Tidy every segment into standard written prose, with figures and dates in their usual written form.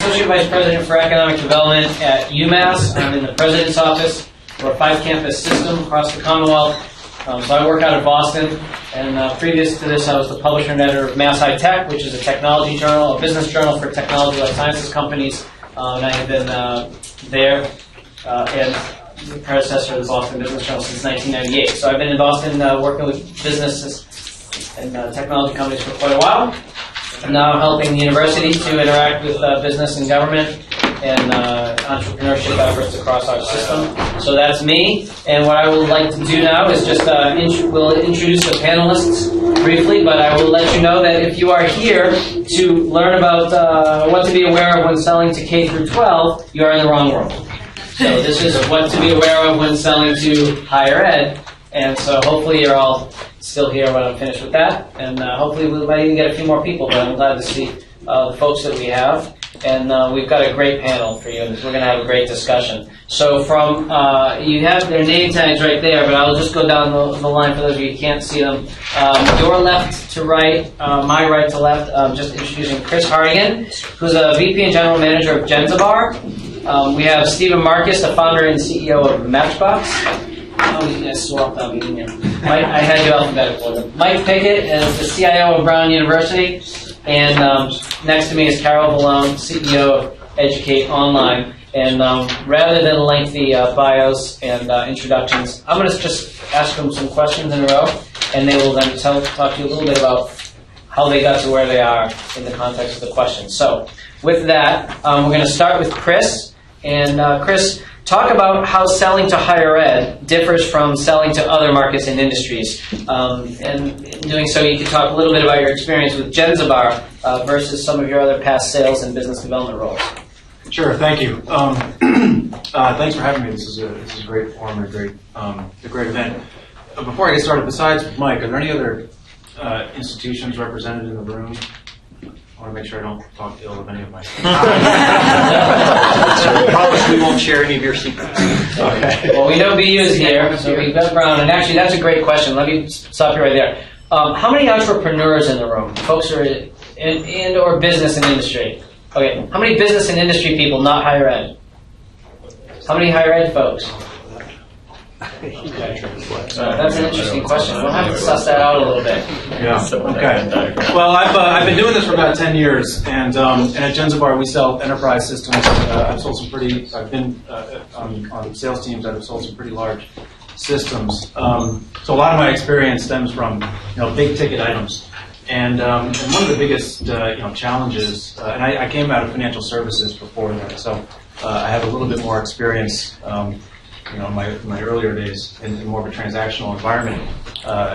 Associate Vice President for Economic Development at UMass. I'm in the President's Office. We're a 5-campus system across the Commonwealth. So I work out of Boston, and previous to this I was the publisher and editor of Mass High Tech, which is a technology journal, a business journal for technology life sciences companies, and I have been there and the predecessor of the Boston Business Journal since 1998. So I've been in Boston working with businesses and technology companies for quite a while. I'm now helping the university to interact with business and government and entrepreneurship efforts across our system. So that's me. And what I would like to do now is just we'll introduce the panelists briefly, but I will let you know that if you are here to learn about what to be aware of when selling to K through 12, you are in the wrong room. So this is what to be aware of when selling to higher ed. And so hopefully you're all still here when I'm finished with that. And hopefully we might even get a few more people, but I'm glad to see the folks that we have. And we've got a great panel for you, and we're going to have a great discussion. So from, you have their name tags right there, but I'll just go down the line for those of you who can't see them. Your left to right, my right to left, just introducing Chris Hartigan, who's a VP and General Manager of Genzabar. We have Stephen Marcus, the founder and CEO of Matchbox. Oh, you guys swapped out, didn't you? Mike, I had you alphabetical. Mike Pickett is the CIO of Brown University. And next to me is Carol Vallone, CEO of Educate Online. And rather than lengthy bios and introductions, I'm going to just ask them some questions in a row, and they will then talk to you a little bit about how they got to where they are in the context of the questions. So with that, we're going to start with Chris. And Chris, talk about how selling to higher ed differs from selling to other markets and industries. And in doing so, you can talk a little bit about your experience with Genzabar versus some of your other past sales and business development roles. Sure, thank you. Thanks for having me. This is a great forum and a great event. Before I get started, besides Mike, are there any other institutions represented in the room? I want to make sure I don't talk ill of any of my We promise we won't share any of your secrets. Okay. Well, we know BU is here, so we've got Brown. And actually, that's a great question. Let me stop you right there. How many entrepreneurs in the room? Folks who are in or business and industry? Okay. How many business and industry people, not higher ed? How many higher ed folks? That's an interesting question. We'll have to suss that out a little bit. Yeah. Okay. Well, I've been doing this for about 10 years, and at Genzabar we sell enterprise systems. I've been on sales teams that have sold some pretty large systems. So a lot of my experience stems from big ticket items, and one of the biggest challenges. And I came out of financial services before that, so I have a little bit more experience. In my earlier days in more of a transactional environment.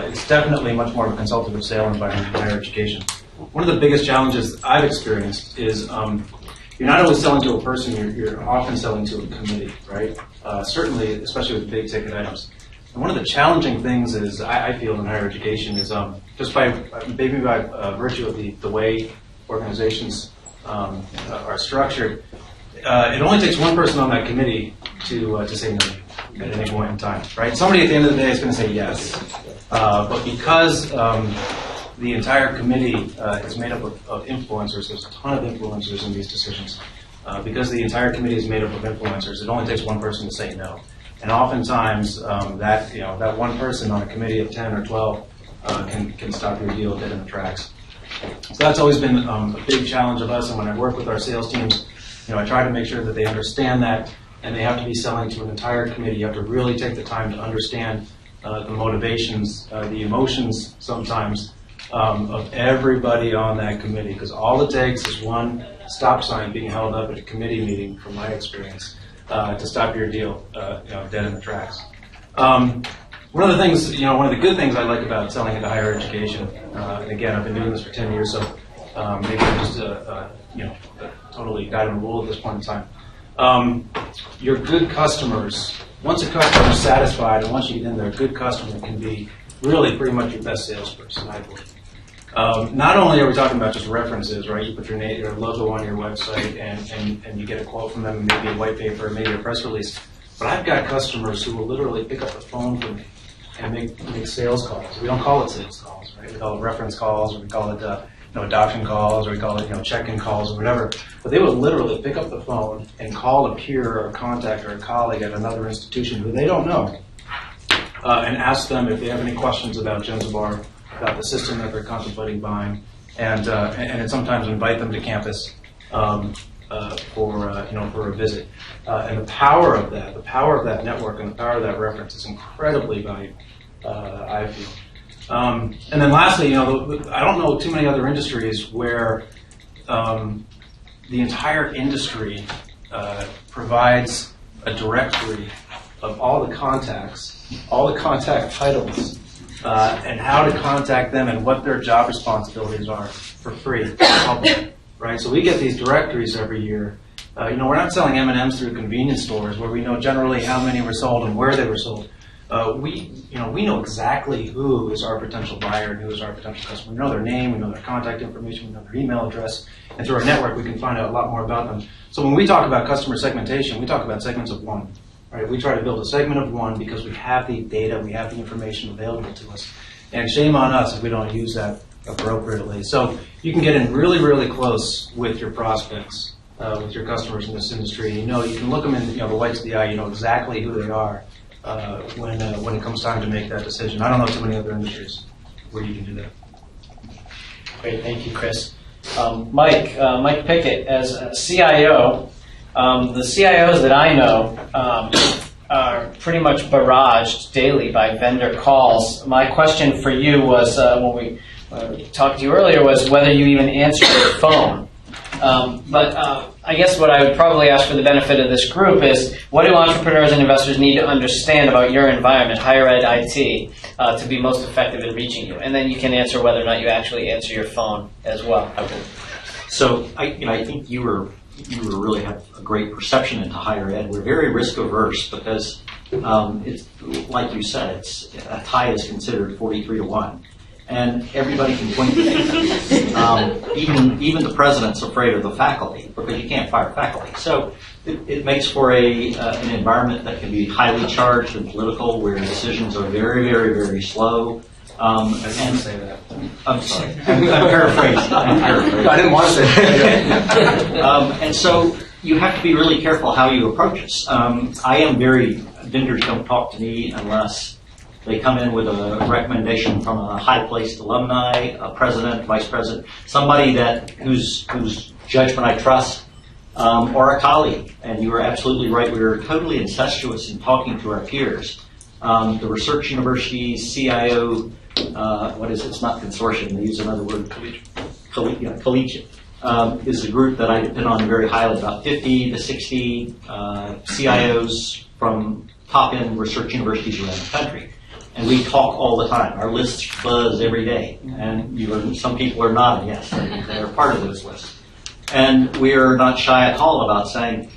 It's definitely much more of a consultative sale environment in higher education. One of the biggest challenges I've experienced is you're not always selling to a person, you're often selling to a committee, right? Certainly, especially with big ticket items. And one of the challenging things is, I feel in higher education is just by virtue of the way organizations are structured, it only takes one person on that committee to say no at any point in time, right? Somebody at the end of the day is going to say yes, but because the entire committee is made up of influencers, there's a ton of influencers in these decisions. Because the entire committee is made up of influencers, it only takes one person to say no, and oftentimes that one person on a committee of 10 or 12 can stop your deal dead in the tracks. So that's always been a big challenge of us, and when I work with our sales teams, I try to make sure that they understand that, and they have to be selling to an entire committee. You have to really take the time to understand the motivations, the emotions sometimes of everybody on that committee, because all it takes is one stop sign being held up at a committee meeting, from my experience, to stop your deal dead in the tracks. One of the things, one of the good things I like about selling into higher education, and again, I've been doing this for 10 years, so maybe I'm just a totally guiding rule at this point in time. Your good customers, once a customer is satisfied and once you get in there, a good customer can be really pretty much your best salesperson, I believe. Not only are we talking about just references, right? You put your logo on your website and you get a quote from them, maybe a white paper, maybe a press release. But I've got customers who will literally pick up the phone for me and make sales calls. We don't call it sales calls, right? We call it reference calls, or we call it adoption calls, or we call it, check-in calls or whatever. But they would literally pick up the phone and call a peer or a contact or a colleague at another institution who they don't know, and ask them if they have any questions about Jenzabar, about the system that they're contemplating buying, and sometimes invite them to campus for a visit. And the power of that network and the power of that reference is incredibly valuable, I feel. And then lastly, I don't know too many other industries where the entire industry provides a directory of all the contacts, all the contact titles, and how to contact them and what their job responsibilities are for free to the public, right? So we get these directories every year. We're not selling M&Ms through convenience stores where we know generally how many were sold and where they were sold. We know exactly who is our potential buyer and who is our potential customer. We know their name, we know their contact information, we know their email address, and through our network we can find out a lot more about them. So when we talk about customer segmentation, we talk about segments of one. Right? We try to build a segment of one because we have the data, we have the information available to us. And shame on us if we don't use that appropriately. So you can get in really, really close with your prospects, with your customers in this industry. You can look them in the whites of the eye, you know exactly who they are when it comes time to make that decision. I don't know too many other industries where you can do that. Great, thank you, Chris. Mike Pickett, as a CIO, the CIOs that I know are pretty much barraged daily by vendor calls. My question for you was, when we talked to you earlier, was whether you even answer your phone. But I guess what I would probably ask for the benefit of this group is, what do entrepreneurs and investors need to understand about your environment, higher ed IT, to be most effective in reaching you? And then you can answer whether or not you actually answer your phone as well. Okay. So I think you really have a great perception into higher ed. We're very risk averse because it's like you said, a tie is considered 43-1. And everybody can point to things. Even the president's afraid of the faculty because you can't fire faculty. So it makes for an environment that can be highly charged and political, where decisions are very, very, very slow. I didn't say that. I'm sorry. I'm paraphrasing. I didn't want to say that. And so you have to be really careful how you approach this. Vendors don't talk to me unless they come in with a recommendation from a high-placed alumni, a president, vice president, somebody whose judgment I trust, or a colleague. And you are absolutely right. We are totally incestuous in talking to our peers. The research universities, CIO, it's not consortium, they use another word, collegiate, is a group that I depend on very highly, about 50 to 60 CIOs from top-end research universities around the country. And we talk all the time. Our lists buzz every day. And some people are nodding, yes, they're part of those lists. And we are not shy at all about saying,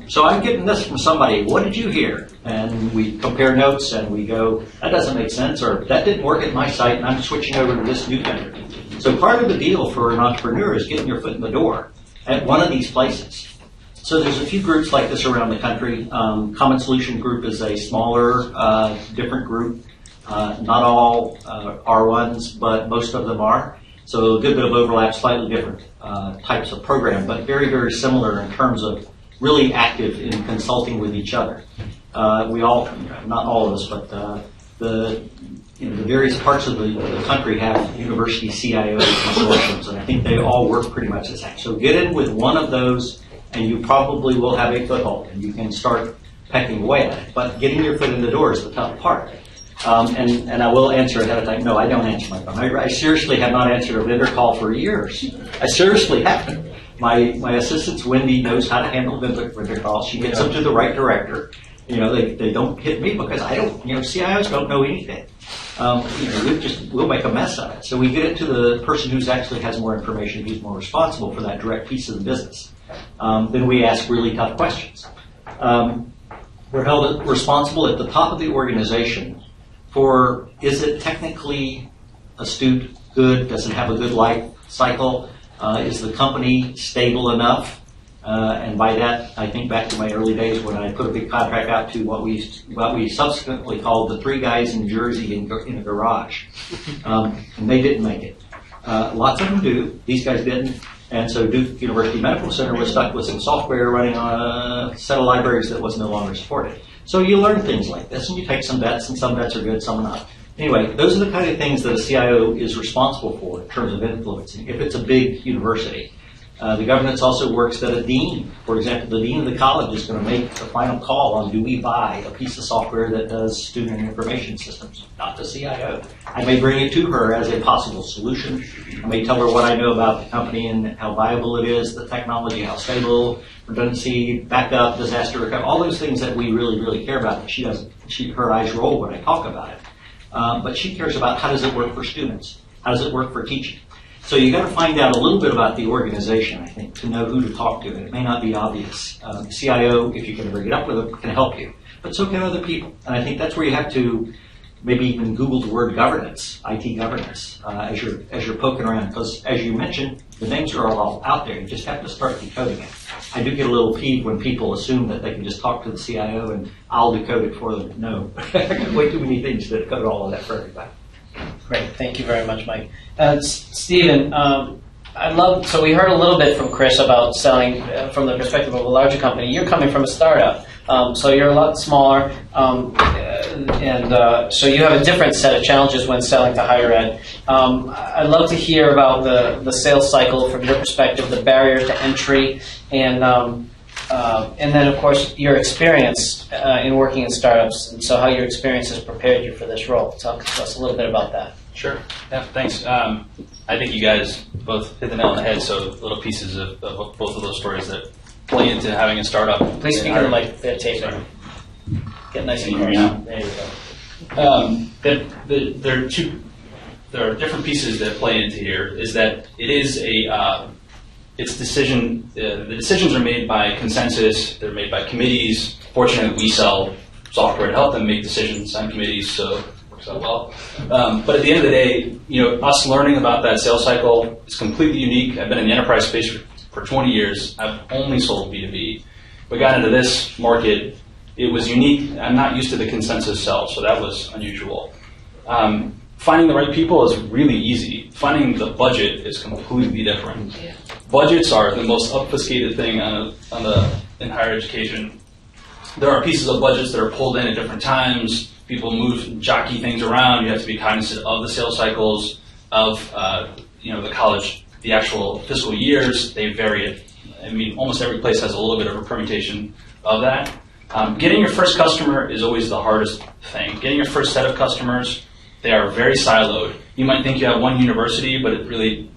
so I'm getting this from somebody, what did you hear? And we compare notes and we go, that doesn't make sense, or that didn't work at my site and I'm switching over to this new vendor. So part of the deal for an entrepreneur is getting your foot in the door at one of these places. So there's a few groups like this around the country. Common Solution Group is a smaller, different group. Not all are ones, but most of them are. So a good bit of overlap, slightly different types of program, but very, very similar in terms of really active in consulting with each other. We all, not all of us, but the various parts of the country have university CIO consortiums, and I think they all work pretty much the same. So get in with one of those, and you probably will have a foothold, and you can start pecking away at it. But getting your foot in the door is the tough part. And I will answer ahead of time. No, I don't answer my phone. I seriously have not answered a vendor call for years. I seriously haven't. My assistant Wendy knows how to handle vendor calls. She gets them to the right director. They don't hit me because I don't. CIOs don't know anything. We'll make a mess of it. So we get it to the person who's actually has more information, who's more responsible for that direct piece of the business. Then we ask really tough questions. We're held responsible at the top of the organization for, is it technically astute, good? Does it have a good life cycle? Is the company stable enough? And by that, I think back to my early days when I put a big contract out to what we subsequently called the three guys in Jersey in a garage. And they didn't make it. Lots of them do. These guys didn't. And so Duke University Medical Center was stuck with some software running on a set of libraries that was no longer supported. So you learn things like this, and you take some bets, and some bets are good, some are not. Anyway, those are the kind of things that a CIO is responsible for in terms of influencing, if it's a big university. The governance also works that a dean, for example, the dean of the college is going to make the final call on do we buy a piece of software that does student information systems, not the CIO. I may bring it to her as a possible solution. I may tell her what I know about the company and how viable it is, the technology, how stable, redundancy, backup, disaster recovery, all those things that we really, really care about. Her eyes roll when I talk about it. But she cares about how does it work for students? How does it work for teaching? So you got to find out a little bit about the organization, I think, to know who to talk to. And it may not be obvious. The CIO, if you can ever get up with them, can help you. But so can other people. And I think that's where you have to maybe even Google the word governance, IT governance, as you're poking around. Because as you mentioned, the names are all out there. You just have to start decoding it. I do get a little peeved when people assume that they can just talk to the CIO and I'll decode it for them. No. Way too many things to decode all of that for everybody. Great, thank you very much, Mike. Stephen, so we heard a little bit from Chris about selling from the perspective of a larger company. You're coming from a startup, so you're a lot smaller, so you have a different set of challenges when selling to higher ed. I'd love to hear about the sales cycle from your perspective, the barriers to entry, and then, of course, your experience in working in startups, and so how your experience has prepared you for this role. Talk to us a little bit about that. Sure. Yeah, thanks. I think you guys both hit the nail on the head, so little pieces of both of those stories that play into having a startup. Please speak in like the tape. Get nice and close. There you go. There are different pieces that play into here. Is that it is it's decision. The decisions are made by consensus. They're made by committees. Fortunately, we sell software to help them make decisions on committees, so it works out well. But at the end of the day, us learning about that sales cycle is completely unique. I've been in the enterprise space for 20 years. I've only sold B2B. We got into this market. It was unique. I'm not used to the consensus sell, so that was unusual. Finding the right people is really easy. Finding the budget is completely different. Yeah. Budgets are the most obfuscated thing in higher education. There are pieces of budgets that are pulled in at different times. People move, jockey things around. You have to be cognizant of the sales cycles of the college. The actual fiscal years, they vary. I mean, almost every place has a little bit of a permutation of that. Getting your first customer is always the hardest thing. Getting your first set of customers, they are very siloed. You might think you have one university, but it really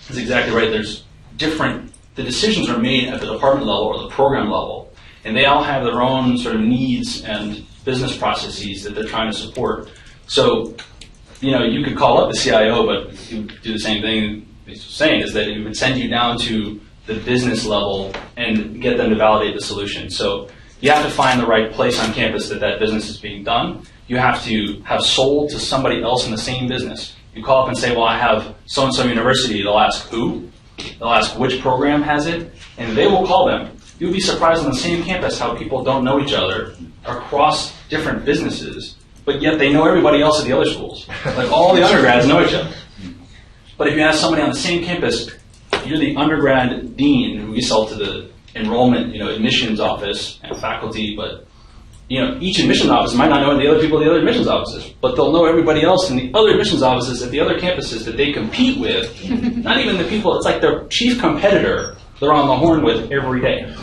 is exactly right. There's the decisions are made at the department level or the program level, and they all have their own sort of needs and business processes that they're trying to support. So, you could call up the CIO, but you would do the same thing he's saying, is that it would send you down to the business level and get them to validate the solution. So you have to find the right place on campus that business is being done. You have to have sold to somebody else in the same business. You call up and say, well, I have so-and-so university. They'll ask who? They'll ask which program has it, and they will call them. You'll be surprised on the same campus how people don't know each other across different businesses, but yet they know everybody else at the other schools. Like all the undergrads know each other. But if you have somebody on the same campus, you're the undergrad dean who we sell to the enrollment, admissions office and faculty, but each admissions office might not know the other people in the other admissions offices, but they'll know everybody else in the other admissions offices at the other campuses that they compete with. Not even the people, it's like their chief competitor they're on the horn with every day.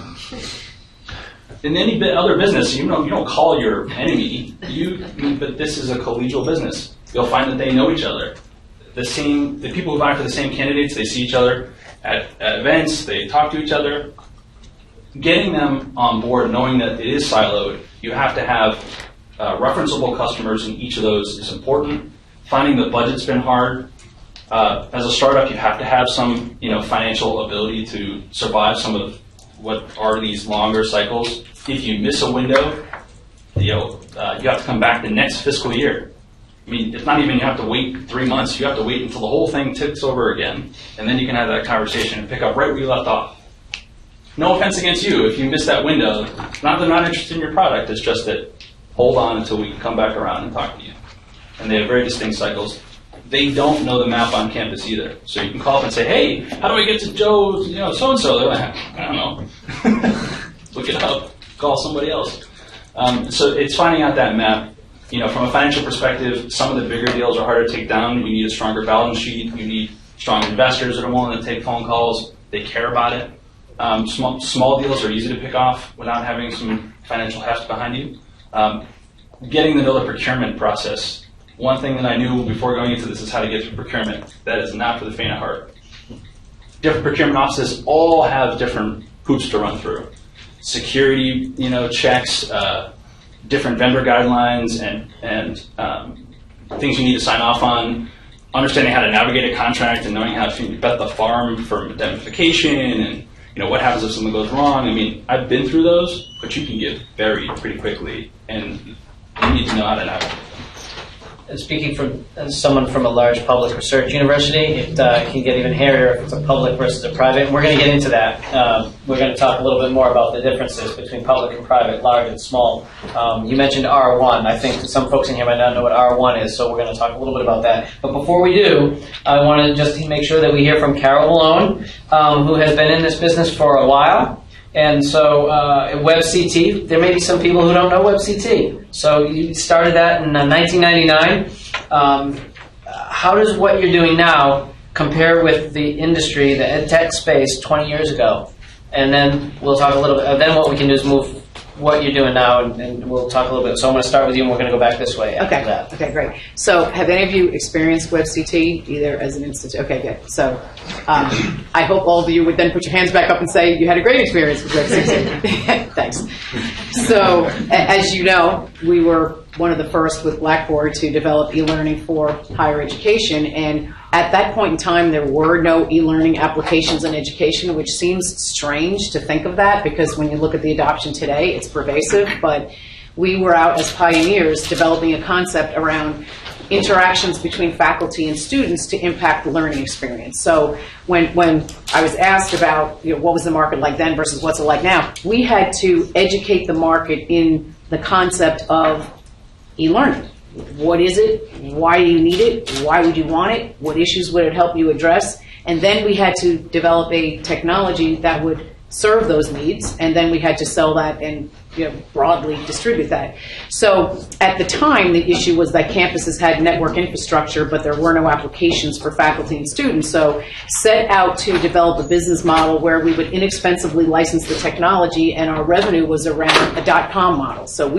In any other business, you don't call your enemy, but this is a collegial business. You'll find that they know each other. The people who vie for the same candidates, they see each other at events, they talk to each other. Getting them on board, knowing that it is siloed, you have to have referenceable customers in each of those is important. Finding the budget's been hard. As a startup, you have to have some financial ability to survive some of what are these longer cycles. If you miss a window, you have to come back the next fiscal year. I mean, it's not even you have to wait 3 months. You have to wait until the whole thing ticks over again, and then you can have that conversation and pick up right where you left off. No offense against you if you miss that window. Not that they're not interested in your product. It's just that hold on until we come back around and talk to you. And they have very distinct cycles. they don't know the map on campus either. So you can call up and say, hey, how do I get to Joe, so-and-so? They're like, I don't know. Look it up. Call somebody else. So it's finding out that map. From a financial perspective, some of the bigger deals are harder to take down. You need a stronger balance sheet. You need strong investors that are willing to take phone calls. They care about it. Small deals are easy to pick off without having some financial heft behind you. Getting to know the procurement process. One thing that I knew before going into this is how to get through procurement. That is not for the faint of heart. Different procurement offices all have different hoops to run through. Security, checks, different vendor guidelines, and things you need to sign off on. Understanding how to navigate a contract and knowing how to vet the farm for indemnification and what happens if something goes wrong. I mean, I've been through those, but you can get buried pretty quickly, and you need to know how to navigate. And speaking from someone from a large public research university, it can get even hairier if it's a public versus a private. And we're going to get into that. We're going to talk a little bit more about the differences between public and private, large and small. You mentioned R1. I think some folks in here might not know what R1 is, so we're going to talk a little bit about that. But before we do, I want to just make sure that we hear from Carol Malone, who has been in this business for a while. And so WebCT, there may be some people who don't know WebCT. So you started that in 1999. How does what you're doing now compare with the industry, the ed tech space 20 years ago? And then we'll talk a little bit, then what we can do is move what you're doing now, and we'll talk a little bit. So I'm going to start with you, and we're going to go back this way after that. Okay, great. So have any of you experienced WebCT, either as an institute? Okay, good. So I hope all of you would then put your hands back up and say you had a great experience with WebCT. Thanks. So as you know, we were one of the first with Blackboard to develop e-learning for higher education, and at that point in time, there were no e-learning applications in education, which seems strange to think of that, because when you look at the adoption today, it's pervasive. But we were out as pioneers developing a concept around interactions between faculty and students to impact the learning experience. So when I was asked about what was the market like then versus what's it like now, we had to educate the market in the concept of e-learning. What is it? Why do you need it? Why would you want it? What issues would it help you address? And then we had to develop a technology that would serve those needs, and then we had to sell that and broadly distribute that. So at the time, the issue was that campuses had network infrastructure, but there were no applications for faculty and students. So set out to develop a business model where we would inexpensively license the technology, and our revenue was around a .com model. So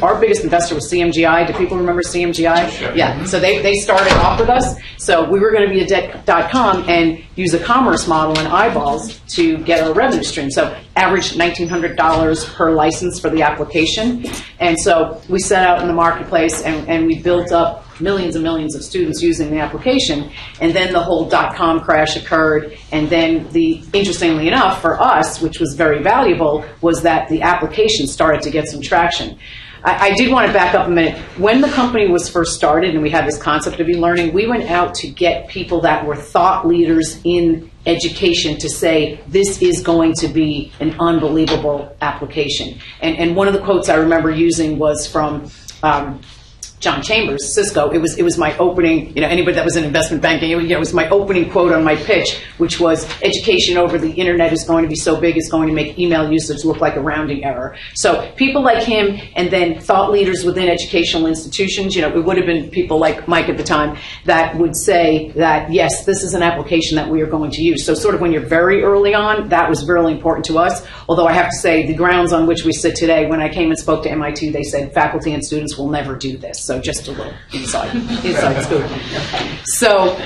our biggest investor was CMGI. Do people remember CMGI? Sure. Yeah. So they started off with us. So we were going to be a .com and use a commerce model and eyeballs to get our revenue stream. So average $1,900 per license for the application. And so we set out in the marketplace, and we built up millions and millions of students using the application. And then the whole .com crash occurred. And then interestingly enough for us, which was very valuable, was that the application started to get some traction. I did want to back up a minute. When the company was first started and we had this concept of e-learning, we went out to get people that were thought leaders in education to say, this is going to be an unbelievable application. And one of the quotes I remember using was from John Chambers, Cisco. It was my opening, anybody that was in investment banking, it was my opening quote on my pitch, which was, education over the internet is going to be so big, it's going to make email usage look like a rounding error. So people like him, and then thought leaders within educational institutions, it would have been people like Mike at the time that would say that, yes, this is an application that we are going to use. So sort of when you're very early on, that was really important to us. Although I have to say, the grounds on which we sit today, when I came and spoke to MIT, they said faculty and students will never do this. So just a little inside scoop. So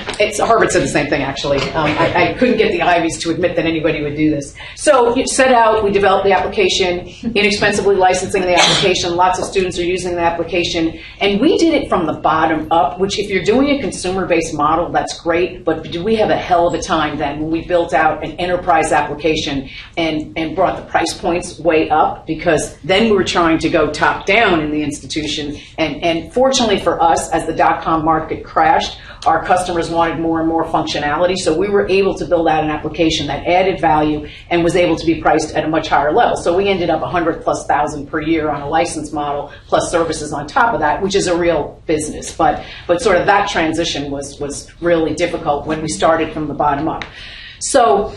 Harvard said the same thing, actually. I couldn't get the Ivies to admit that anybody would do this. So you set out, we developed the application, inexpensively licensing the application. Lots of students are using the application. And we did it from the bottom up, which if you're doing a consumer-based model, that's great. But we have a hell of a time then when we built out an enterprise application and brought the price points way up, because then we were trying to go top down in the institution. And fortunately for us, as the .com market crashed, our customers wanted more and more functionality. So we were able to build out an application that added value and was able to be priced at a much higher level. So we ended up 100,000+ per year on a license model, plus services on top of that, which is a real business. But sort of that transition was really difficult when we started from the bottom up. So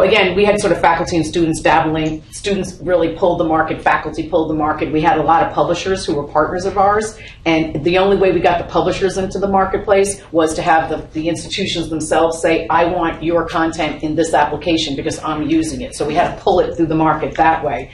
again, we had sort of faculty and students dabbling. Students really pulled the market, faculty pulled the market. We had a lot of publishers who were partners of ours, and the only way we got the publishers into the marketplace was to have the institutions themselves say, I want your content in this application because I'm using it. So we had to pull it through the market that way.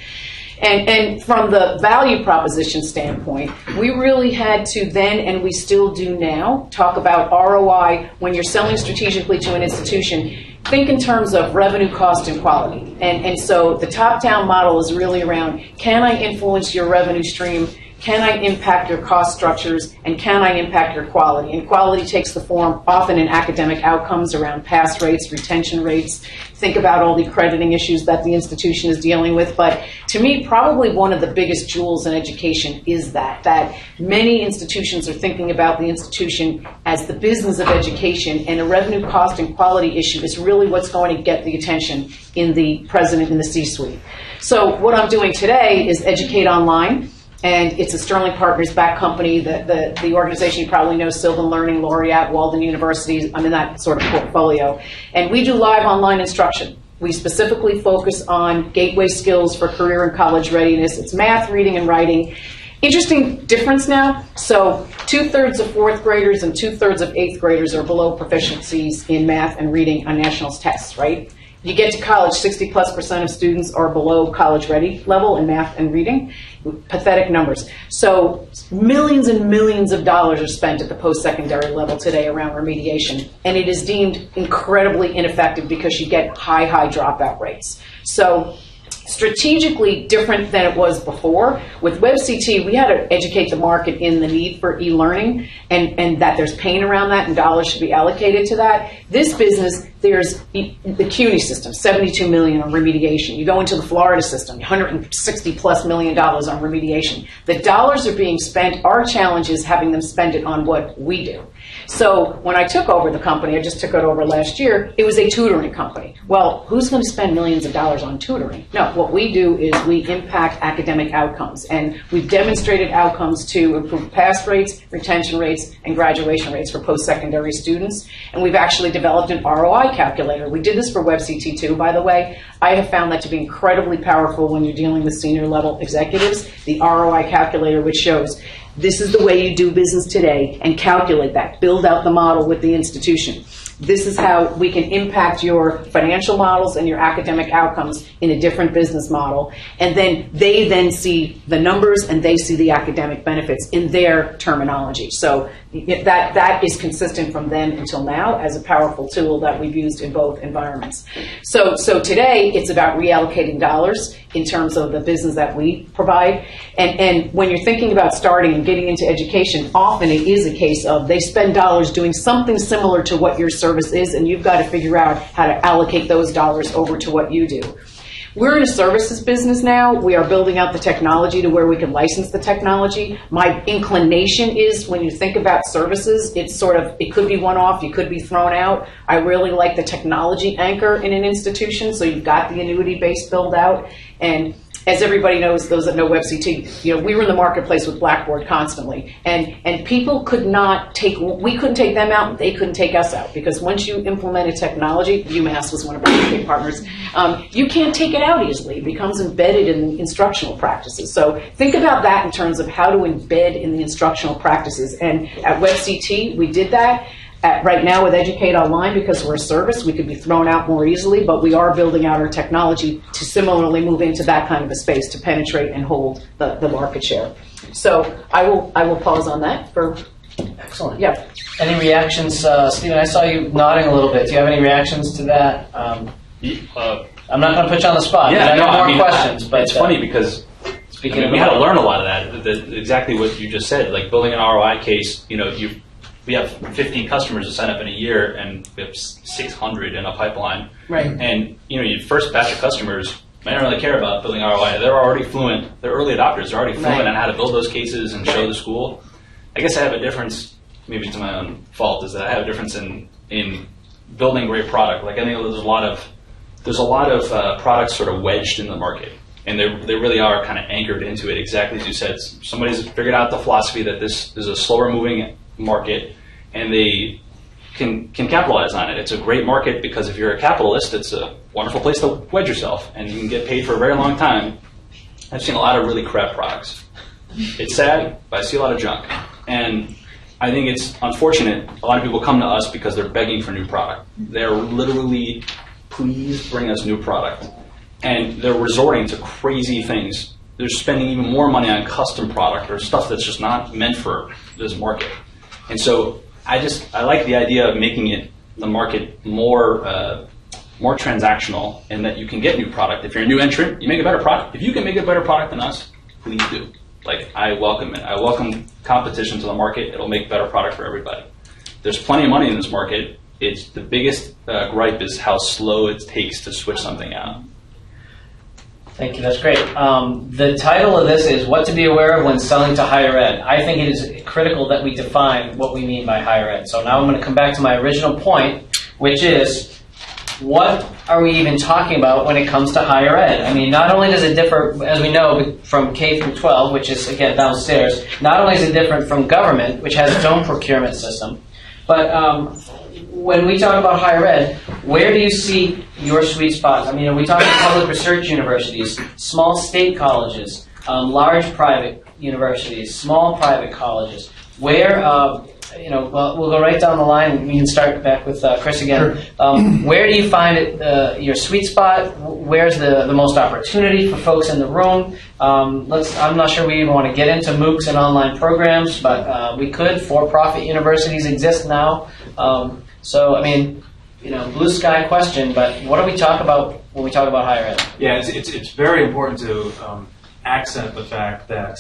And from the value proposition standpoint, we really had to then, and we still do now, talk about ROI when you're selling strategically to an institution. Think in terms of revenue, cost, and quality. And so the top-down model is really around, can I influence your revenue stream? Can I impact your cost structures? And can I impact your quality? And quality takes the form often in academic outcomes around pass rates, retention rates. Think about all the accrediting issues that the institution is dealing with. But to me, probably one of the biggest jewels in education is that many institutions are thinking about the institution as the business of education, and a revenue, cost, and quality issue is really what's going to get the attention in the president and the C-suite. So what I'm doing today is Educate Online. And it's a Sterling Partners backed company. The organization you probably know, Sylvan Learning, Laureate, Walden University. I'm in that sort of portfolio. And we do live online instruction. We specifically focus on gateway skills for career and college readiness. It's math, reading, and writing. Interesting difference now. So 2/3 of 4th graders and 2/3 of 8th graders are below proficiencies in math and reading on nationals tests, right? You get to college, 60+% of students are below college ready level in math and reading. Pathetic numbers. So millions and millions of dollars are spent at the post-secondary level today around remediation. And it is deemed incredibly ineffective because you get high dropout rates. So strategically different than it was before. With WebCT, we had to educate the market in the need for e-learning and that there's pain around that and dollars should be allocated to that. This business, there's the CUNY system, $72 million on remediation. You go into the Florida system, $160+ million on remediation. The dollars are being spent. Our challenge is having them spend it on what we do. So when I took over the company, I just took it over last year, it was a tutoring company. Well, who's going to spend millions of dollars on tutoring? No, what we do is we impact academic outcomes, and we've demonstrated outcomes to improve pass rates, retention rates, and graduation rates for post-secondary students. And we've actually developed an ROI calculator. We did this for WebCT too, by the way. I have found that to be incredibly powerful when you're dealing with senior level executives. The ROI calculator, which shows this is the way you do business today, and calculate that. Build out the model with the institution. This is how we can impact your financial models and your academic outcomes in a different business model. And then they then see the numbers and they see the academic benefits in their terminology. So that is consistent from then until now as a powerful tool that we've used in both environments. So today it's about reallocating dollars in terms of the business that we provide. And when you're thinking about starting and getting into education, often it is a case of they spend dollars doing something similar to what your service is, and you've got to figure out how to allocate those dollars over to what you do. We're in a services business now. We are building out the technology to where we can license the technology. My inclination is when you think about services, it's sort of, it could be one-off, you could be thrown out. I really like the technology anchor in an institution, so you've got the annuity base built out. And as everybody knows, those that know WebCT, we were in the marketplace with Blackboard constantly, and people could not take, we couldn't take them out, they couldn't take us out, because once you implemented technology, UMass was one of our big partners, you can't take it out easily. It becomes embedded in instructional practices. So think about that in terms of how to embed in the instructional practices. And at WebCT, we did that. Right now with Educate Online, because we're a service, we could be thrown out more easily, but we are building out our technology to similarly move into that kind of a space to penetrate and hold the market share. So I will pause on that for. Excellent. Yeah. Any reactions, Stephen? I saw you nodding a little bit. Do you have any reactions to that? I'm not going to put you on the spot. Yeah, I have more questions. But it's funny because we had to learn a lot of that. Exactly what you just said, like building an ROI case. We have 15 customers to sign up in a year, and we have 600 in a pipeline. Right. And your first batch of customers may not really care about building ROI. They're already fluent. They're early adopters. They're already fluent on how to build those cases and show the school. I guess I have a difference maybe to my own fault, is that I have a difference in building great product. Like I think there's a lot of products sort of wedged in the market, and they really are kind of anchored into it. Exactly as you said, somebody's figured out the philosophy that this is a slower moving market, and they can capitalize on it. It's a great market because if you're a capitalist, it's a wonderful place to wedge yourself, and you can get paid for a very long time. I've seen a lot of really crap products. It's sad, but I see a lot of junk. And I think it's unfortunate. A lot of people come to us because they're begging for new product. They're literally, please bring us new product. And they're resorting to crazy things. They're spending even more money on custom product or stuff that's just not meant for this market. And so I like the idea of making the market more transactional, and that you can get new product. If you're a new entrant, you make a better product. If you can make a better product than us, please do. Like, I welcome it. I welcome competition to the market. It'll make better product for everybody. There's plenty of money in this market. It's the biggest gripe is how slow it takes to switch something out. Thank you, that's great. The title of this is What to Be Aware of When Selling to Higher Ed. I think it is critical that we define what we mean by higher ed. So now I'm going to come back to my original point, which is, what are we even talking about when it comes to higher ed? I mean, not only does it differ, as we know, from K through 12, which is, again, downstairs, not only is it different from government, which has its own procurement system, but when we talk about higher ed, where do you see your sweet spot? I mean, are we talking public research universities, small state colleges, large private universities, small private colleges? Where, well, we'll go right down the line, and we can start back with Chris again. Sure. Where do you find your sweet spot? Where's the most opportunity for folks in the room? I'm not sure we even want to get into MOOCs and online programs, but we could. For-profit universities exist now. So, I mean, blue sky question, but what do we talk about when we talk about higher ed? Yeah, it's very important to accent the fact that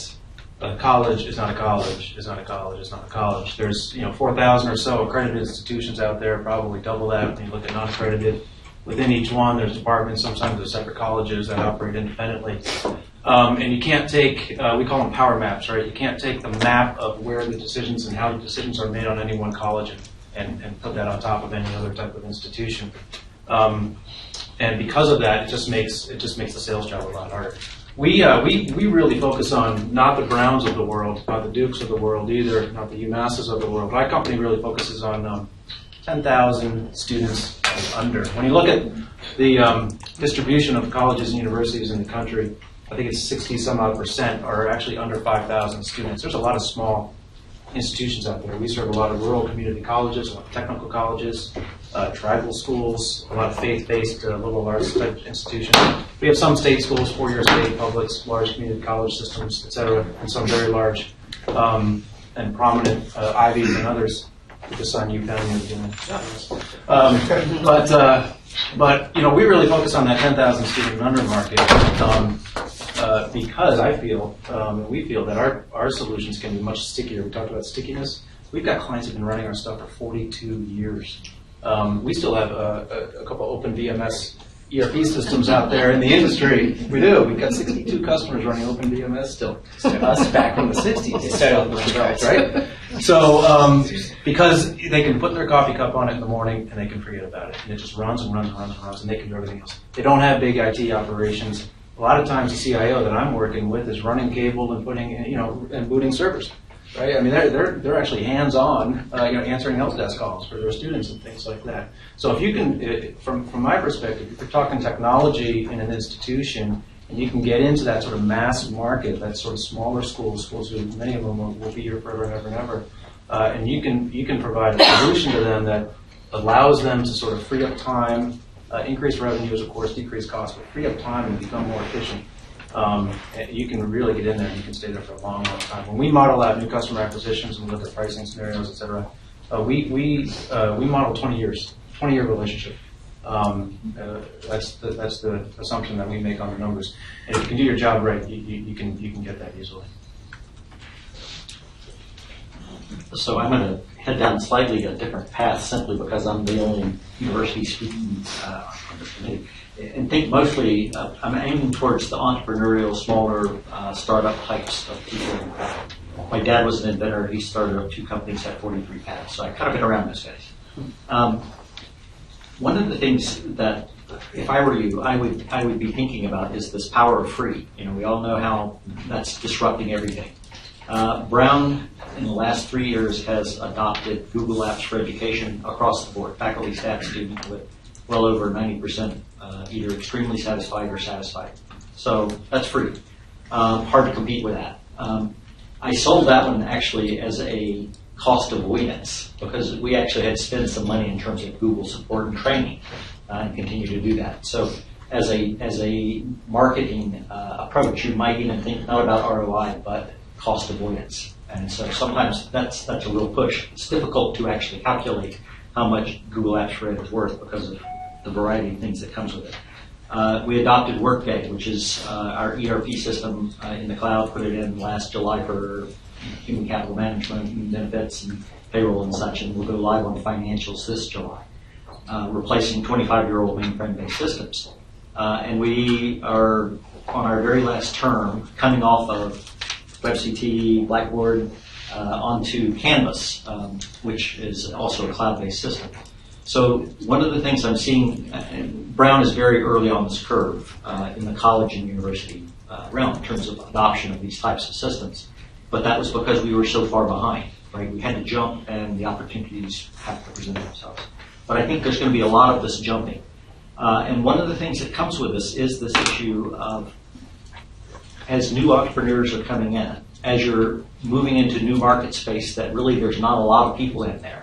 a college is not a college, is not a college, is not a college. There's 4,000 or so accredited institutions out there, probably double that when you look at non-accredited. Within each one, there's departments, sometimes there's separate colleges that operate independently. And you can't take, we call them power maps, right? You can't take the map of where the decisions and how the decisions are made on any one college and put that on top of any other type of institution. And because of that, it just makes the sales job a lot harder. We really focus on not the Browns of the world, not the Dukes of the world either, not the UMasses of the world. My company really focuses on 10,000 students and under. When you look at the distribution of colleges and universities in the country, I think it's 60-some-odd% are actually under 5,000 students. There's a lot of small institutions out there. We serve a lot of rural community colleges, a lot of technical colleges, tribal schools, a lot of faith-based liberal arts type institutions. We have some state schools, four-year state publics, large community college systems, et cetera, and some very large and prominent Ivies and others. The son you found me doing. But we really focus on that 10,000 student and under market because I feel, we feel that our solutions can be much stickier. We talked about stickiness. We've got clients who've been running our stuff for 42 years. We still have a couple open VMS ERP systems out there in the industry. We do. We've got 62 customers running open VMS still. Us back from the 60s, right? So because they can put their coffee cup on it in the morning and they can forget about it. And it just runs and runs and runs and runs, and they can do everything else. They don't have big IT operations. A lot of times the CIO that I'm working with is running cable and putting, and booting servers. Right? I mean, they're actually hands-on, answering help desk calls for their students and things like that. So if you can, from my perspective, if you're talking technology in an institution, and you can get into that sort of mass market, that sort of smaller schools who many of them will be here forever and ever and ever, and you can provide a solution to them that allows them to sort of free up time, increase revenues, of course, decrease costs, but free up time and become more efficient. You can really get in there and you can stay there for a long, long time. When we model out new customer acquisitions and we look at pricing scenarios, et cetera, we model 20-year relationship. That's the assumption that we make on the numbers. And if you can do your job right, you can get that easily. So I'm going to head down slightly a different path simply because I'm the only university speaking on this committee. And think mostly, I'm aiming towards the entrepreneurial, smaller startup types of people. My dad was an inventor. He started up 2 companies, had 43 patents. So I kind of been around those guys. One of the things that, if I were you, I would be thinking about is this power of free. We all know how that's disrupting everything. Brown, in the last 3 years, has adopted Google Apps for Education across the board, faculty, staff, students, with well over 90% either extremely satisfied or satisfied. So that's free. Hard to compete with that. I sold that one actually as a cost avoidance because we actually had to spend some money in terms of Google support and training and continue to do that. So as a marketing approach, you might even think not about ROI, but cost avoidance. And so sometimes that's a real push. It's difficult to actually calculate how much Google Apps for Ed is worth because of the variety of things that comes with it. We adopted Workday, which is our ERP system in the cloud, put it in last July for human capital management and benefits and payroll and such, and we'll go live on financials this July, replacing 25-year-old mainframe-based systems. And we are on our very last term, coming off of WebCT, Blackboard, onto Canvas, which is also a cloud-based system. So one of the things I'm seeing, Brown is very early on this curve in the college and university realm in terms of adoption of these types of systems. But that was because we were so far behind, right? We had to jump and the opportunities have to present themselves. But I think there's going to be a lot of this jumping. And one of the things that comes with this is this issue of, as new entrepreneurs are coming in, as you're moving into new market space that really there's not a lot of people in there,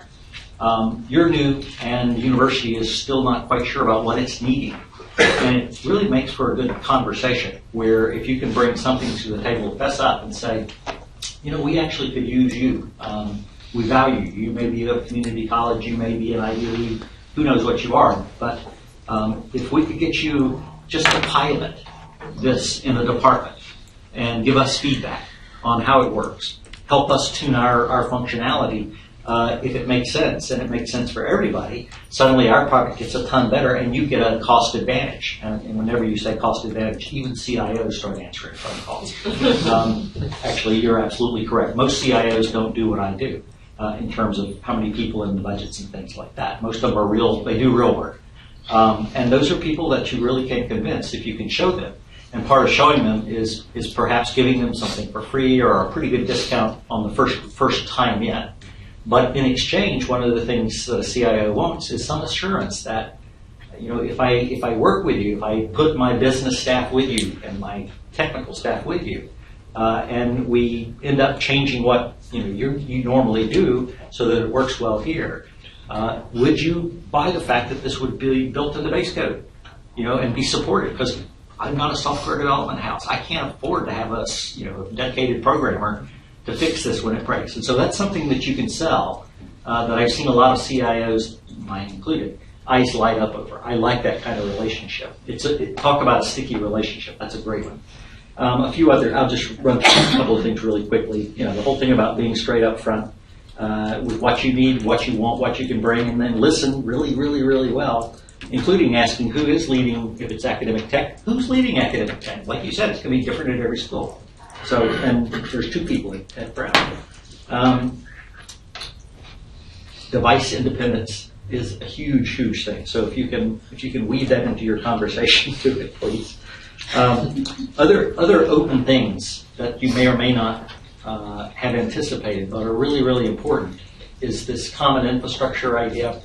you're new and the university is still not quite sure about what it's needing. And it really makes for a good conversation where if you can bring something to the table, fess up and say, we actually could use you. We value you. You may be a community college, you may be an Ivy League, who knows what you are. But if we could get you just to pilot this in a department and give us feedback on how it works, help us tune our functionality, if it makes sense, and it makes sense for everybody, suddenly our product gets a ton better and you get a cost advantage. And whenever you say cost advantage, even CIOs start answering phone calls. Actually, you're absolutely correct. Most CIOs don't do what I do in terms of how many people in the budgets and things like that. Most of them they do real work. And those are people that you really can convince if you can show them. And part of showing them is perhaps giving them something for free or a pretty good discount on the first time in. But in exchange, one of the things that a CIO wants is some assurance that, if I work with you, if I put my business staff with you and my technical staff with you, and we end up changing what you normally do so that it works well here, would you buy the fact that this would be built in the base code, and be supported? Because I'm not a software development house. I can't afford to have a dedicated programmer to fix this when it breaks. And so that's something that you can sell that I've seen a lot of CIOs, mine included, eyes light up over. I like that kind of relationship. Talk about a sticky relationship. That's a great one. A few other, I'll just run through a couple of things really quickly. The whole thing about being straight up front with what you need, what you want, what you can bring, and then listen really, really, really well, including asking who is leading, if it's academic tech, who's leading academic tech? Like you said, it's going to be different at every school. So, and there's 2 people at Brown. Device independence is a huge, huge thing. So if you can weave that into your conversation, do it, please. Other open things that you may or may not have anticipated, but are really, really important, is this common infrastructure idea,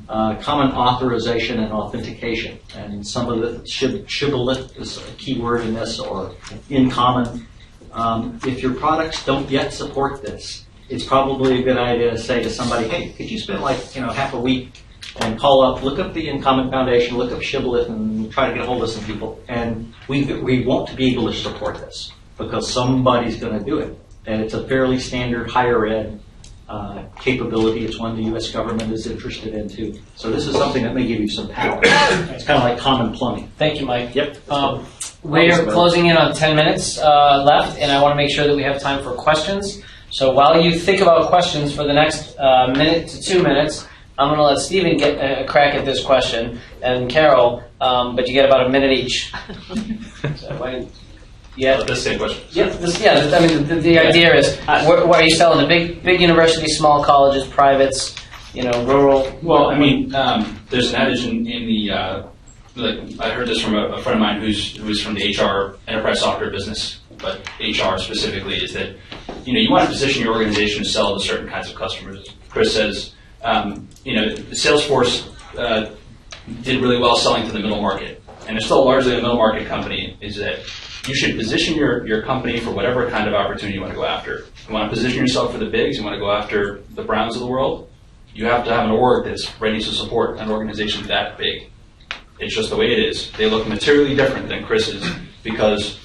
common authorization and authentication. And some of the shibboleth is a key word in this, or in common. If your products don't yet support this, it's probably a good idea to say to somebody, hey, could you spend half a week and look up the InCommon Foundation, look up Shibboleth, and try to get a hold of some people. And we want to be able to support this because somebody's going to do it. And it's a fairly standard higher ed capability. It's one the U.S. government is interested in too. So this is something that may give you some power. It's kind of like common plumbing. Thank you, Mike. Yep. We're closing in on 10 minutes left, and I want to make sure that we have time for questions. So while you think about questions for the next minute to 2 minutes, I'm going to let Stephen get a crack at this question, and Carol, but you get about a minute each. So Yeah. The same question. I mean, the idea is, where are you selling the big universities, small colleges, privates, rural? Well, I mean, there's an adage in the, like, I heard this from a friend of mine who's from the HR enterprise software business, but HR specifically, is that, you want to position your organization to sell to certain kinds of customers. Chris says, Salesforce did really well selling to the middle market, and it's still largely a middle market company, is that you should position your company for whatever kind of opportunity you want to go after. You want to position yourself for the bigs, you want to go after the Browns of the world, you have to have an org that's ready to support an organization that big. It's just the way it is. They look materially different than Chris's because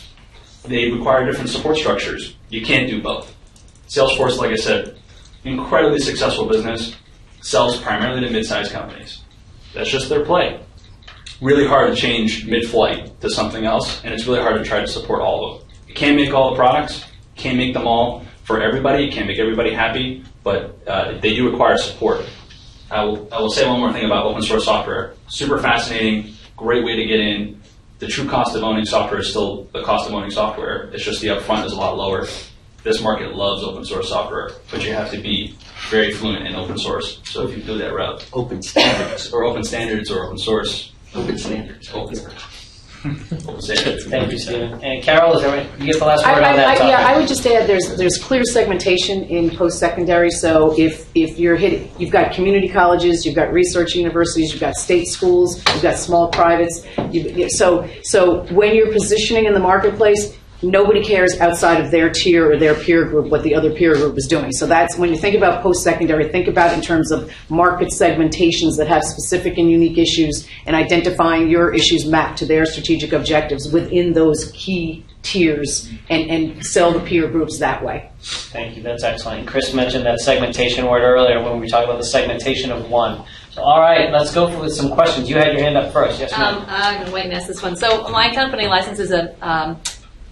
they require different support structures. You can't do both. Salesforce, like I said, incredibly successful business, sells primarily to mid-sized companies. That's just their play. Really hard to change mid-flight to something else, and it's really hard to try to support all of them. You can't make all the products, can't make them all for everybody, you can't make everybody happy, but they do require support. I will say one more thing about open source software. Super fascinating, great way to get in. The true cost of owning software is still the cost of owning software. It's just the upfront is a lot lower. This market loves open source software, but you have to be very fluent in open source. So if you do that route, Open standards. or open standards or open source, Open standards. open standards. Thank you, Stephen. And Carol, you get the last word on that topic. Yeah, I would just add there's clear segmentation in post-secondary. So if you've got community colleges, you've got research universities, you've got state schools, you've got small privates. So when you're positioning in the marketplace, nobody cares outside of their tier or their peer group what the other peer group is doing. So that's when you think about post-secondary, think about in terms of market segmentations that have specific and unique issues and identifying your issues mapped to their strategic objectives within those key tiers and sell the peer groups that way. Thank you. That's excellent. And Chris mentioned that segmentation word earlier when we were talking about the segmentation of one. So, all right, let's go with some questions. You had your hand up first. Yes, ma'am. I'm waiting to ask this one. So my company licenses a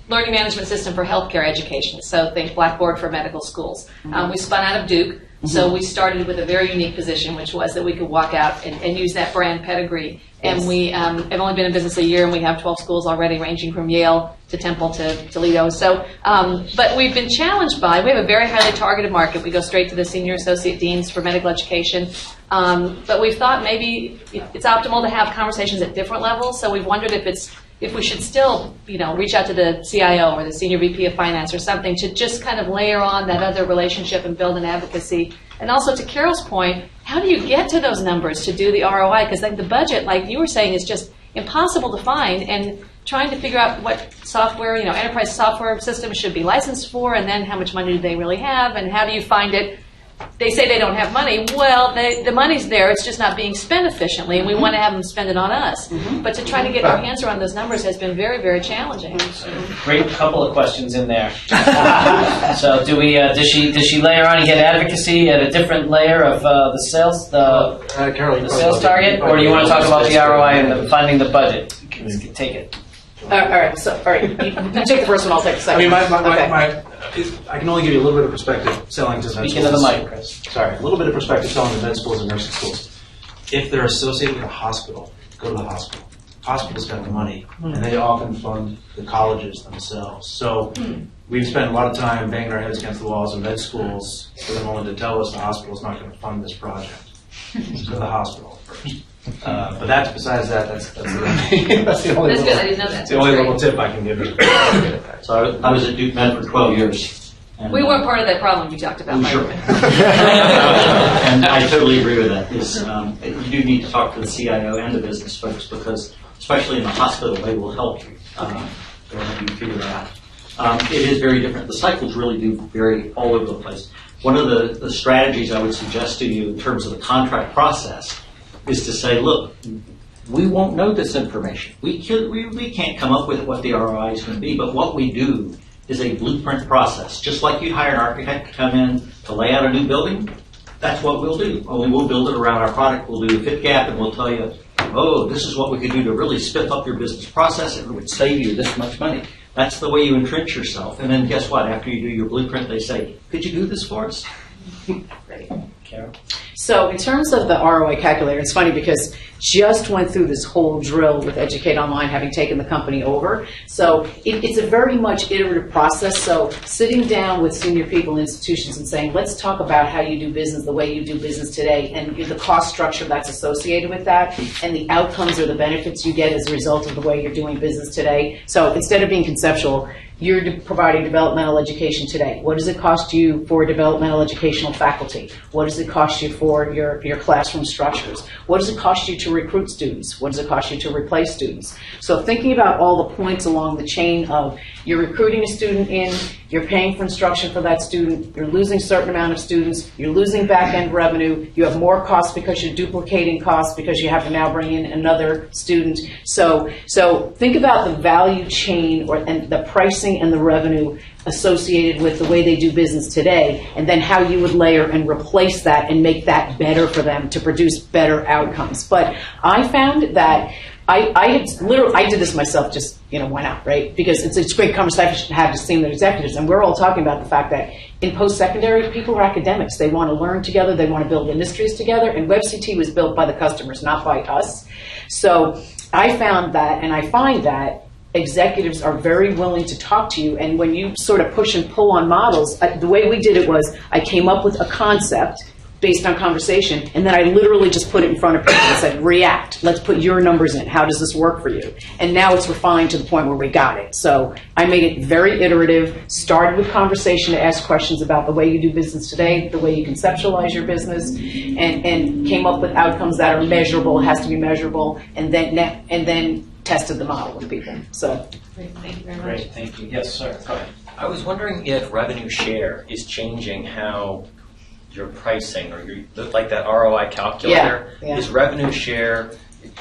learning management system for healthcare education. So think Blackboard for medical schools. We spun out of Duke. So we started with a very unique position, which was that we could walk out and use that brand pedigree. And we have only been in business a year, and we have 12 schools already, ranging from Yale to Temple to Toledo. So, but we've been challenged by, we have a very highly targeted market. We go straight to the senior associate deans for medical education. But we've thought maybe it's optimal to have conversations at different levels. So we've wondered if we should still, reach out to the CIO or the senior VP of finance or something to just kind of layer on that other relationship and build an advocacy. And also to Carol's point, how do you get to those numbers to do the ROI? Because the budget, like you were saying, is just impossible to find. And trying to figure out what software, enterprise software systems should be licensed for, and then how much money do they really have, and how do you find it? They say they don't have money. Well, the money's there. It's just not being spent efficiently, and we want to have them spend it on us. But to try to get our hands around those numbers has been very, very challenging. Great couple of questions in there. So do we? Does she layer on and get advocacy at a different layer of the sales, Carol, the sales target, or do you want to talk about the ROI and finding the budget? Take it. All right. So, all right. You take the first one. I'll take the second. I can only give you a little bit of perspective selling to med schools. Speak into the mic, Chris. Sorry, a little bit of perspective selling to med schools and nursing schools. If they're associated with a hospital, go to the hospital. Hospitals got the money, and they often fund the colleges themselves. So we've spent a lot of time banging our heads against the walls in med schools for them only to tell us the hospital's not going to fund this project. So the hospital first. But that's besides that. That's the only. That's good. I didn't know that. That's the only little tip I can give you. So I was at Duke Med for 12 years. And, We weren't part of that problem you talked about. Sure. Mike. And I totally agree with that. You do need to talk to the CIO and the business folks because, especially in the hospital, they will help you. They'll help you figure that out. It is very different. The cycles really do vary all over the place. One of the strategies I would suggest to you in terms of the contract process is to say, look, we won't know this information. We can't come up with what the ROI is going to be, but what we do is a blueprint process. Just like you hire an architect to come in to lay out a new building, that's what we'll do. Only we'll build it around our product. We'll do a fit gap, and we'll tell you, oh, this is what we could do to really spiff up your business process. It would save you this much money. That's the way you entrench yourself. And then guess what? After you do your blueprint, they say, could you do this for us? Carol. So in terms of the ROI calculator, it's funny because just went through this whole drill with Educate Online, having taken the company over. So it's a very much iterative process. So sitting down with senior people in institutions and saying, let's talk about how you do business, the way you do business today, and the cost structure that's associated with that, and the outcomes or the benefits you get as a result of the way you're doing business today. So instead of being conceptual, you're providing developmental education today. What does it cost you for developmental educational faculty? What does it cost you for your classroom structures? What does it cost you to recruit students? What does it cost you to replace students? So thinking about all the points along the chain of you're recruiting a student in, you're paying for instruction for that student, you're losing a certain amount of students, you're losing back-end revenue, you have more costs because you're duplicating costs because you have to now bring in another student. So think about the value chain and the pricing and the revenue associated with the way they do business today, and then how you would layer and replace that and make that better for them to produce better outcomes. But I found that I did this myself, just, why not, right? Because it's a great conversation to have to senior executives, and we're all talking about the fact that in post-secondary, people are academics. They want to learn together, they want to build industries together, and WebCT was built by the customers, not by us. So I found that, and I find that, executives are very willing to talk to you, and when you sort of push and pull on models, the way we did it was I came up with a concept based on conversation, and then I literally just put it in front of people and said, react, let's put your numbers in, how does this work for you? And now it's refined to the point where we got it. So I made it very iterative, started with conversation to ask questions about the way you do business today, the way you conceptualize your business, and came up with outcomes that are measurable, has to be measurable, and then tested the model with people. So, Great, thank you very much. Great, thank you. Yes, sir, go ahead. I was wondering if revenue share is changing how your pricing or like that ROI calculator. Yeah. Is revenue share,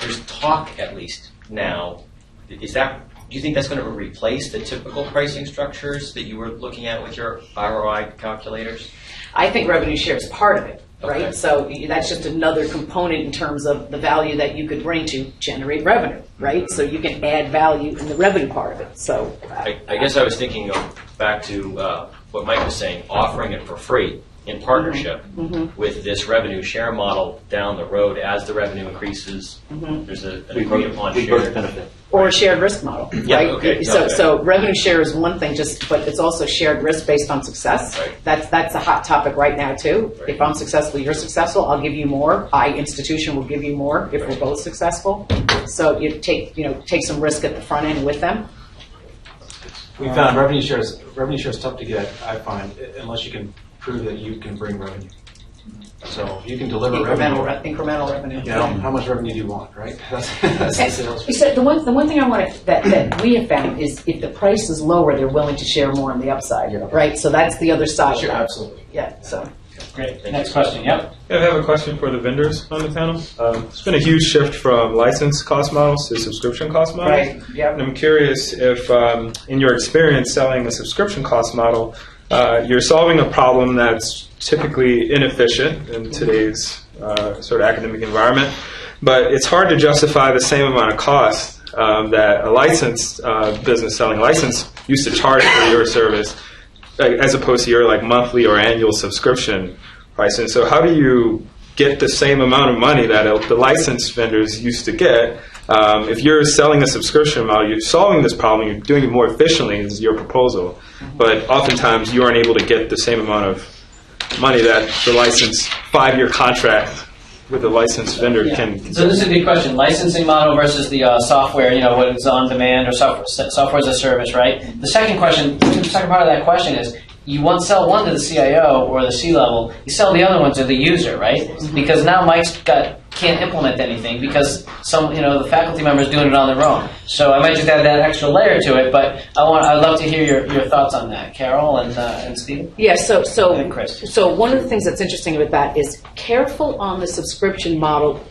there's talk at least now, do you think that's going to replace the typical pricing structures that you were looking at with your ROI calculators? I think revenue share is part of it, right? Okay. So that's just another component in terms of the value that you could bring to generate revenue, right? So you can add value in the revenue part of it. So I guess I was thinking back to what Mike was saying, offering it for free in partnership with this revenue share model down the road as the revenue increases. There's an agreed upon We share both benefit. or a shared risk model, Yeah, right? okay, So, okay. so revenue share is one thing, but it's also shared risk based on success. Right. That's a hot topic right now too. Right. If I'm successful, you're successful, I'll give you more. Institution will give you more if we're both successful. So you take some risk at the front end with them. We found revenue share is tough to get, I find, unless you can prove that you can bring revenue. So if you can deliver Incremental revenue. how much revenue do you want, right? That's the sales. You said the one thing I want that we have found is if the price is lower, they're willing to share more on the upside, right? So that's the other side. Sure, of that. absolutely. Yeah. So. Great, next question, yep. I have a question for the vendors on the panel. There's been a huge shift from license cost models to subscription cost models. Right. Yep. And I'm curious if, in your experience selling a subscription cost model, you're solving a problem that's typically inefficient in today's sort of academic environment, but it's hard to justify the same amount of cost that a licensed business selling a license used to charge for your service, as opposed to your like monthly or annual subscription pricing. So how do you get the same amount of money that the licensed vendors used to get? If you're selling a subscription model, you're solving this problem, you're doing it more efficiently is your proposal. But oftentimes you aren't able to get the same amount of money that the licensed 5-year contract with the licensed vendor can. So this is a good question. Licensing model versus the software, what is on demand or software as a service, right? The second part of that question is, you sell one to the CIO or the C-level, you sell the other one to the user, right? Because now Mike's can't implement anything because the faculty member is doing it on their own. So I might just add that extra layer to it, but I'd love to hear your thoughts on that, Carol and Steve. Yeah, And Chris. so one of the things that's interesting about that is careful on the subscription model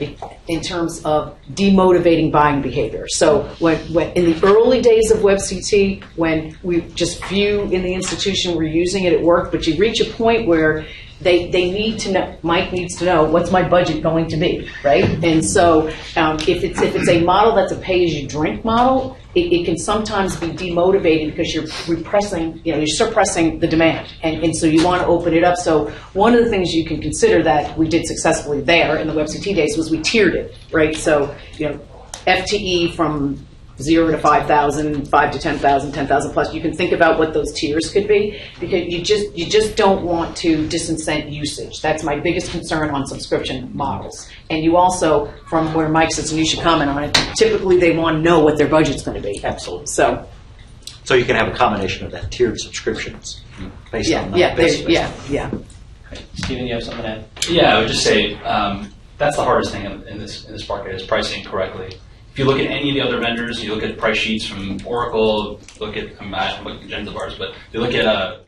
in terms of demotivating buying behavior. So when in the early days of WebCT, when we just few in the institution were using it worked, but you reach a point where they need to know, Mike needs to know, what's my budget going to be, right? And so if it's a model that's a pay-as-you-drink model, it can sometimes be demotivating because you're repressing, you're suppressing the demand. And so you want to open it up. So one of the things you can consider that we did successfully there in the WebCT days was we tiered it, right? So, FTE from 0 to 5,000, 5 to 10,000, 10,000 plus. You can think about what those tiers could be, because you just don't want to disincent usage. That's my biggest concern on subscription models. And you also, from where Mike sits, and you should comment on it, typically they want to know what their budget's going to be. Absolutely. So So you can have a combination of that tiered subscriptions based on that. yeah. Stephen, you have something to add? Yeah, I would just say that's the hardest thing in this market is pricing correctly. If you look at any of the other vendors, you look at price sheets from Oracle, look at I'm looking at Genza bars, but you look at